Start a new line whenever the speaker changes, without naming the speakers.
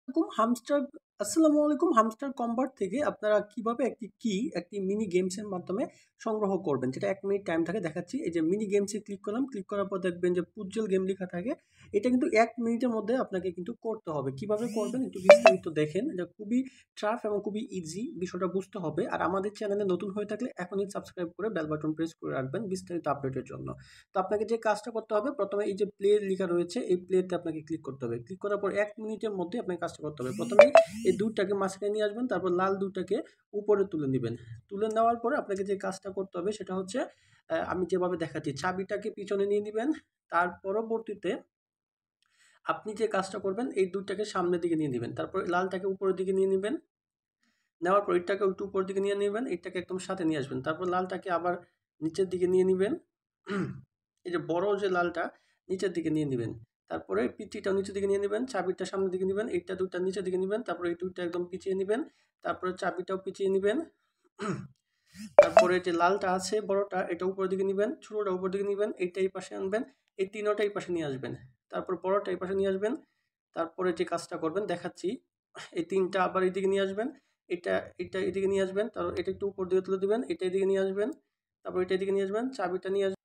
Hamster আসসালামু আলাইকুম। Hamster combat থেকে আপনারা কিভাবে একটি মিনি গেমসের মাধ্যমে সংগ্রহ করবেন, যেটা 1 মিনিট টাইম থাকে দেখাচ্ছি। এই যে মিনি গেমসে ক্লিক করলাম, ক্লিক করার পর দেখবেন যে পুজ্জল গেম লেখা থাকে। এটা কিন্তু 1 মিনিটের মধ্যে আপনাকে কিন্তু করতে হবে। কিভাবে করবেন একটু বিস্তারিত দেখেন। এটা খুবই টাফ এবং খুবই ইজি, বিষয়টা বুঝতে হবে। আর আমাদের চ্যানেলে নতুন হয়ে থাকলে এখনই সাবস্ক্রাইব করে বেল বাটন প্রেস করে রাখবেন বিস্তারিত আপডেটের জন্য। তো আপনাকে যে কাজটা করতে হবে, প্রথমে এই যে প্লে লেখা রয়েছে এই প্লেতে আপনাকে ক্লিক করতে হবে। ক্লিক করার পর 1 মিনিটের মধ্যে আপনাকে কাজটা করতে হবে। প্রথমেই এই দুধটাকে মাঝখানে নিয়ে আসবেন, তারপর লাল দুধটাকে উপরে তুলে নেবেন। তুলে নেওয়ার পরে আপনাকে যে কাজটা করতে হবে সেটা হচ্ছে আমি যেভাবে দেখাচ্ছি, চাবিটাকে পিছনে নিয়ে নেবেন। তার পরবর্তীতে আপনি যে কাজটা করবেন এই দুধটাকে সামনের দিকে নিয়ে নেবেন, তারপর লালটাকে উপরের দিকে নিয়ে নেবেন। নেওয়ার পর এটাকে একটু উপরের দিকে নিয়ে নেবেন, এটাকে একদম সাথে নিয়ে আসবেন। তারপর লালটাকে আবার নিচের দিকে নিয়ে নেবেন। এই যে বড় যে লালটা নিচের দিকে নিয়ে নেবেন। তারপরে পিচ্চিটাও নিচের দিকে নিয়ে নেবেন, চাবিটা সামনের দিকে নেবেন, এইটা দুইটা নিচের দিকে নেবেন, তারপরে এই দুইটা একদম পিছিয়ে নেবেন, তারপরে চাবিটাও পিছিয়ে নেবেন। তারপরে যে লালটা আছে বড়টা এটা উপরের দিকে নেবেন, ছোটটা উপরের দিকে নেবেন, এইটা এই পাশে আনবেন, এই তিনোটা এই পাশে নিয়ে আসবেন। তারপর বড়টা এই পাশে নিয়ে আসবেন। তারপরে যে কাজটা করবেন দেখাচ্ছি, এই তিনটা আবার এইদিকে নিয়ে আসবেন। এটা এটা এদিকে নিয়ে আসবেন, তারপর এটা একটু উপর দিকে তুলে দিবেন, এটা এদিকে নিয়ে আসবেন, তারপর এটা এদিকে নিয়ে আসবেন, চাবিটা নিয়ে আসবেন।